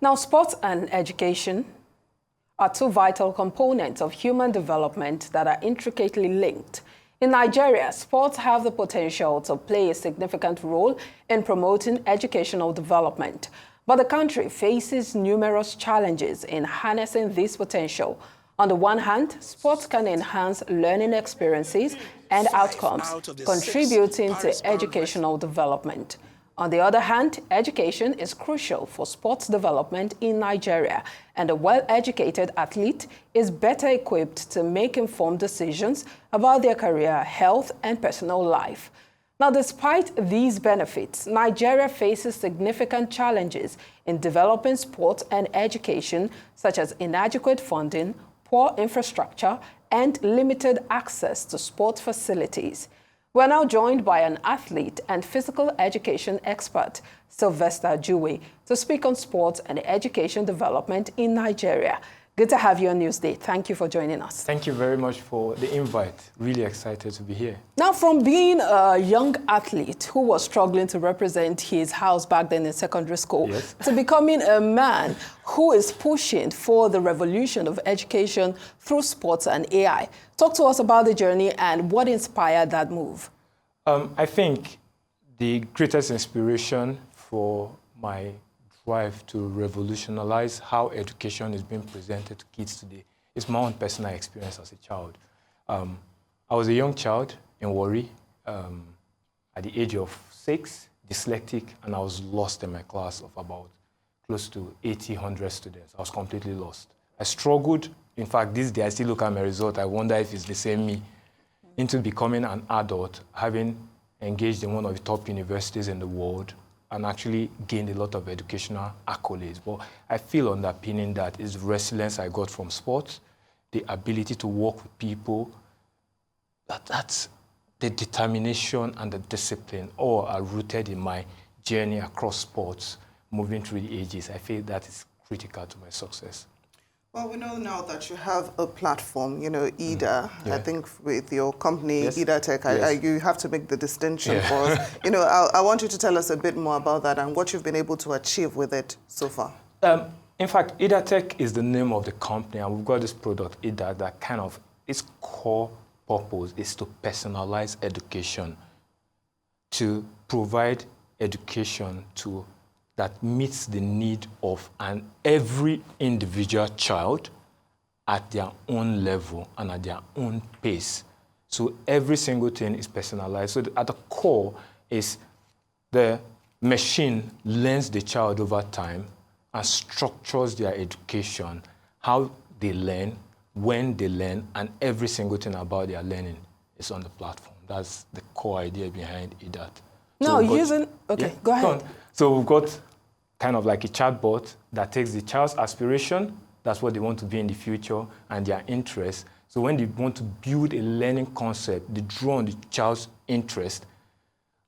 Now, sports and education are two vital components of human development that are intricately linked. In Nigeria, sports have the potential to play a significant role in promoting educational development. But the country faces numerous challenges in harnessing this potential. On the one hand, sports can enhance learning experiences and outcomes, contributing to educational development. On the other hand, education is crucial for sports development in Nigeria, and a well-educated athlete is better equipped to make informed decisions about their career, health, and personal life. Now, despite these benefits, Nigeria faces significant challenges in developing sports and education, such as inadequate funding, poor infrastructure, and limited access to sport facilities. We're now joined by an athlete and physical education expert, Sylvester Juwe, to speak on sports and education development in Nigeria. Good to have you on Newsday. Thank you for joining us. Thank you very much for the invite. Really excited to be here. Now, from being a young athlete who was struggling to represent his house back then in secondary school, yes, to becoming a man who is pushing for the revolution of education through sports and AI. Talk to us about the journey and what inspired that move. I think the greatest inspiration for my drive to revolutionize how education is being presented to kids today is my own personal experience as a child. I was a young child in Warri at the age of 6, dyslexic, and I was lost in my class of about close to 100 students. I was completely lost. I struggled. In fact, this day I still look at my result. I wonder if it's the same me, into becoming an adult, having engaged in one of the top universities in the world, and actually gained a lot of educational accolades. But I feel underpinning that is the resilience I got from sports, the ability to work with people, that's the determination and the discipline all are rooted in my journey across sports, moving through the ages. I feel that is critical to my success. Well, we know now that you have a platform, you know, EDA. Yeah. I think with your company, Yes. Edatech, Yes. you have to make the distinction Yeah. for us. You know, I want you to tell us a bit more about that and what you've been able to achieve with it so far. In fact, Edatech is the name of the company, and we've got this product, EDA, that kind of, its core purpose is to personalize education, to provide education that meets the need of every individual child at their own level and at their own pace. So every single thing is personalized. So at the core is the machine learns the child over time and structures their education, how they learn, when they learn, and every single thing about their learning is on the platform. That's the core idea behind EDAT. Now, So go ahead. So we've got kind of like a chatbot that takes the child's aspiration, that's what they want to be in the future, and their interests. So when they want to build a learning concept, they draw on the child's interest,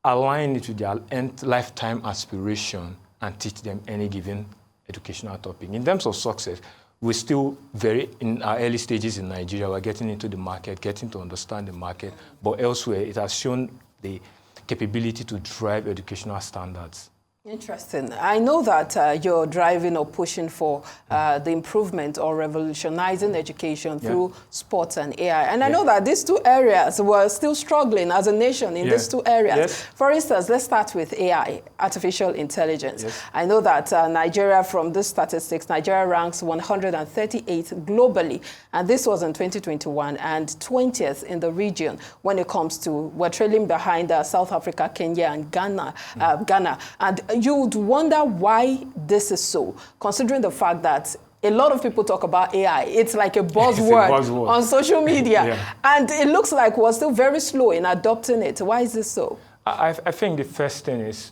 align it with their lifetime aspiration, and teach them any given educational topic. In terms of success, we're still very in our early stages in Nigeria. We're getting into the market, getting to understand the market, but elsewhere it has shown the capability to drive educational standards. Interesting. I know that you're driving or pushing for the improvement or revolutionizing education through sports and AI. And I know that these two areas were still struggling as a nation in these two areas. Yes. For instance, let's start with AI, artificial intelligence. Yes. I know that Nigeria, from the statistics, Nigeria ranks 138th globally. And this was in 2021 and 20th in the region when it comes to, we're trailing behind South Africa, Kenya, and Ghana. And you would wonder why this is so, considering the fact that a lot of people talk about AI. It's like a buzzword on social media. And it looks like we're still very slow in adopting it. Why is this so? I think the first thing is,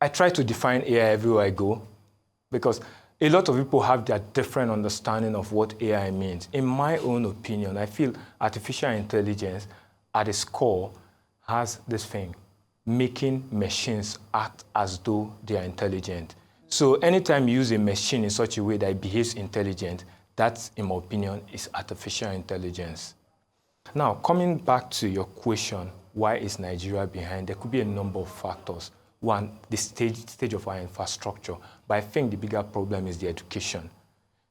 I try to define AI everywhere I go, because a lot of people have their different understanding of what AI means. In my own opinion, I feel artificial intelligence at its core has this thing: making machines act as though they are intelligent. So anytime you use a machine in such a way that it behaves intelligent, that, in my opinion, is artificial intelligence. Now, coming back to your question, why is Nigeria behind? There could be a number of factors. the stage of our infrastructure. But I think the bigger problem is the education.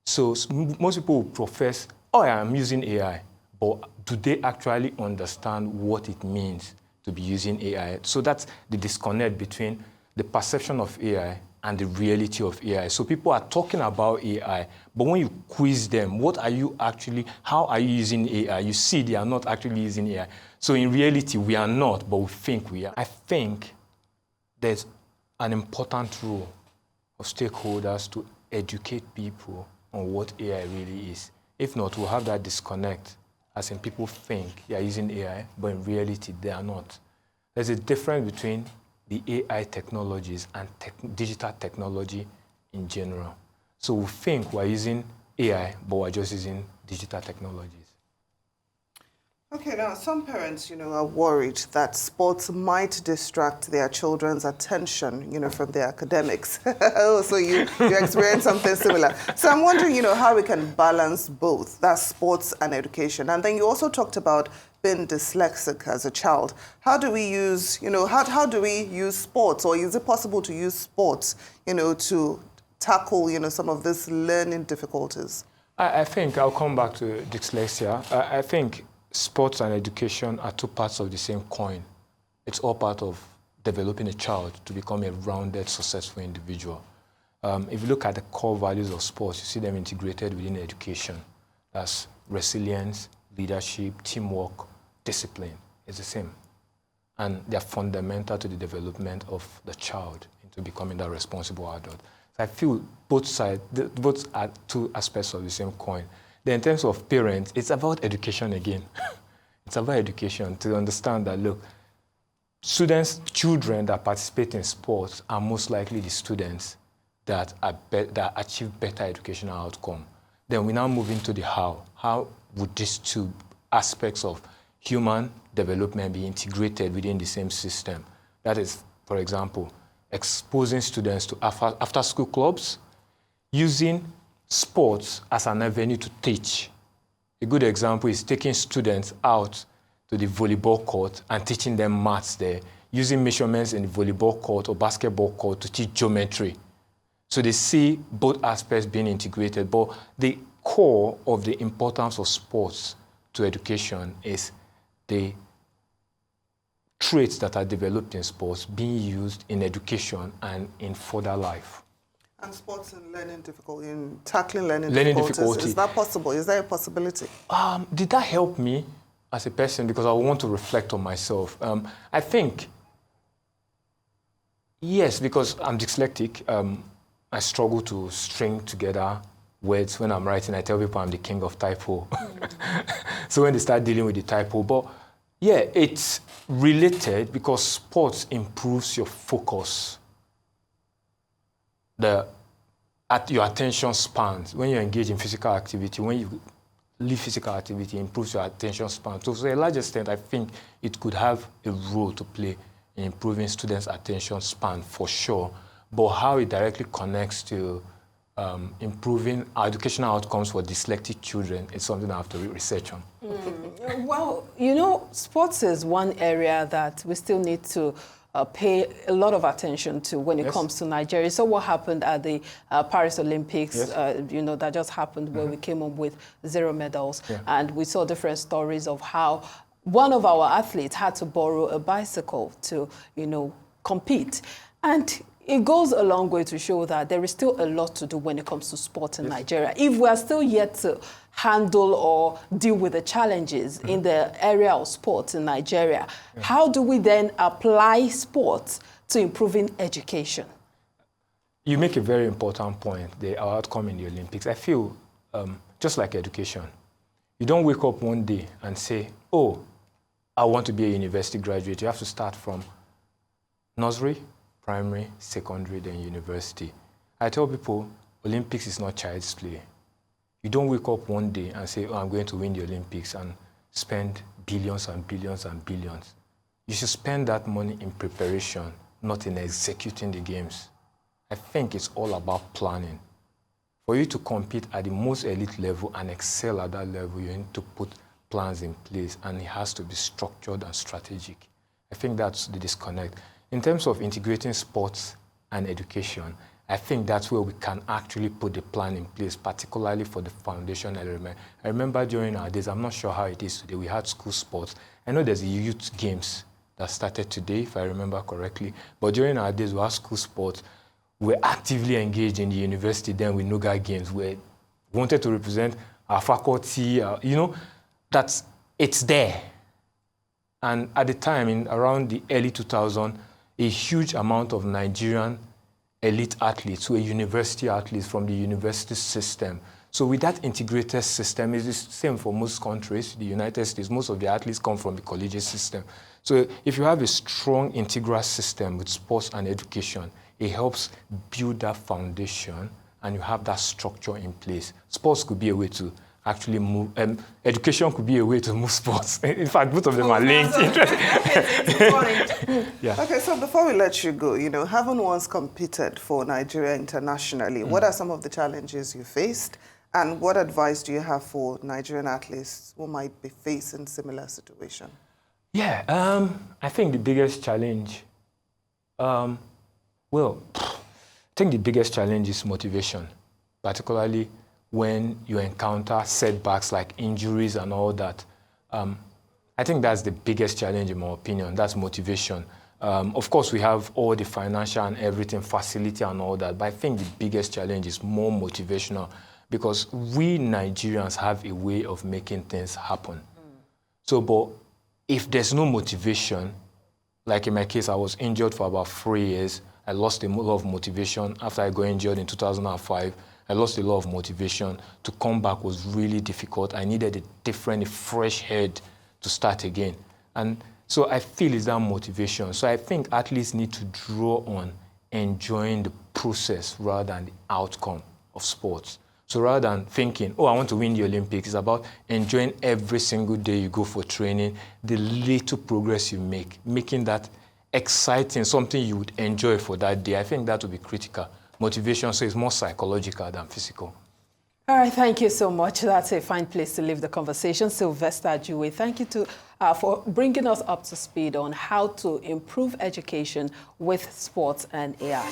So most people will profess, oh, yeah, I'm using AI, but do they actually understand what it means to be using AI? So that's the disconnect between the perception of AI and the reality of AI. So people are talking about AI, but when you quiz them, how are you using AI? You see they are not actually using AI. So in reality, we are not, but we think we are. I think there's an important role of stakeholders to educate people on what AI really is. If not, we'll have that disconnect, as in people think they are using AI, but in reality, they are not. There's a difference between the AI technologies and digital technology in general. So we think we're using AI, but we're just using digital technologies. Okay, now some parents, are worried that sports might distract their children's attention, from their academics. Oh, so you experience something similar. So I'm wondering, how we can balance both, that sports and education. And then you also talked about being dyslexic as a child. How do we use, how do we use sports, or is it possible to use sports, to tackle, some of these learning difficulties? I think I'll come back to dyslexia. I think sports and education are two parts of the same coin. It's all part of developing a child to become a rounded, successful individual. If you look at the core values of sports, you see them integrated within education. That's resilience, leadership, teamwork, discipline. It's the same. And they're fundamental to the development of the child into becoming that responsible adult. So I feel both are two aspects of the same coin. Then in terms of parents, it's about education again. It's about education to understand that, look, children that participate in sports are most likely the students that achieve better educational outcome. Then we now move into the how. How would these two aspects of human development be integrated within the same system? That is, for example, exposing students to after-school clubs, using sports as an avenue to teach. A good example is taking students out to the volleyball court and teaching them maths there, using measurements in the volleyball court or basketball court to teach geometry. So they see both aspects being integrated, but the core of the importance of sports to education is the traits that are developed in sports being used in education and in further life. And sports and tackling learning difficulties. Is that possible? Is there a possibility? Did that help me as a person? Because I want to reflect on myself. I think, yes, because I'm dyslexic. I struggle to string together words when I'm writing. I tell people I'm the king of typo. So when they start dealing with the typo, but yeah, it's related because sports improves your focus. Your attention spans. When you engage in physical activity, when you leave physical activity, it improves your attention span. So to a large extent, I think it could have a role to play in improving students' attention span for sure. But how it directly connects to improving educational outcomes for dyslexic children is something I have to research on. Well, sports is one area that we still need to pay a lot of attention to when it comes to Nigeria. So what happened at the Paris Olympics, that just happened where we came up with 0 medals. Yeah. And we saw different stories of how one of our athletes had to borrow a bicycle to, compete. And it goes a long way to show that there is still a lot to do when it comes to sport in Nigeria. If we are still yet to handle or deal with the challenges in the area of sports in Nigeria, how do we then apply sports to improving education? You make a very important point, our outcome in the Olympics. I feel just like education. You don't wake up one day and say, oh, I want to be a university graduate. You have to start from nursery, primary, secondary, then university. I tell people, Olympics is not child's play. You don't wake up one day and say, oh, I'm going to win the Olympics and spend billions and billions and billions. You should spend that money in preparation, not in executing the games. I think it's all about planning. For you to compete at the most elite level and excel at that level, you need to put plans in place, and it has to be structured and strategic. I think that's the disconnect. in terms of integrating sports and education, I think that's where we can actually put the plan in place, particularly for the foundation element. I remember during our days, I'm not sure how it is today, we had school sports. I know there's a youth games that started today, if I remember correctly. But during our days, we had school sports. We're actively engaged in the university then with NOGA games. We wanted to represent our faculty, it's there. And at the time, in around the early 2000s, a huge amount of Nigerian elite athletes who are university athletes from the university system. So with that integrated system, it's the same for most countries, the United States, most of the athletes come from the collegiate system. So if you have a strong integral system with sports and education, it helps build that foundation and you have that structure in place. Sports could be a way to actually move, education could be a way to move sports. In fact, both of them are linked. Yeah. Okay, so before we let you go, having once competed for Nigeria internationally, what are some of the challenges you faced? And what advice do you have for Nigerian athletes who might be facing similar situation? Yeah, I think the biggest challenge, I think the biggest challenge is motivation, particularly when you encounter setbacks like injuries and all that. I think that's the biggest challenge in my opinion, that's motivation. Of course, we have all the financial and everything, facility and all that, but I think the biggest challenge is more motivational because we Nigerians have a way of making things happen. So, but if there's no motivation, like in my case, I was injured for about 3 years. I lost a lot of motivation. After I got injured in 2005, I lost a lot of motivation. To come back was really difficult. I needed a different, a fresh head to start again. And so I feel it's that motivation. So I think athletes need to draw on enjoying the process rather than the outcome of sports. So rather than thinking, oh, I want to win the Olympics, it's about enjoying every single day you go for training, the little progress you make, making that exciting, something you would enjoy for that day. I think that would be critical. Motivation, so it's more psychological than physical. All right, thank you so much. That's a fine place to leave the conversation. Sylvester Juwe, thank you for bringing us up to speed on how to improve education with sports and AI.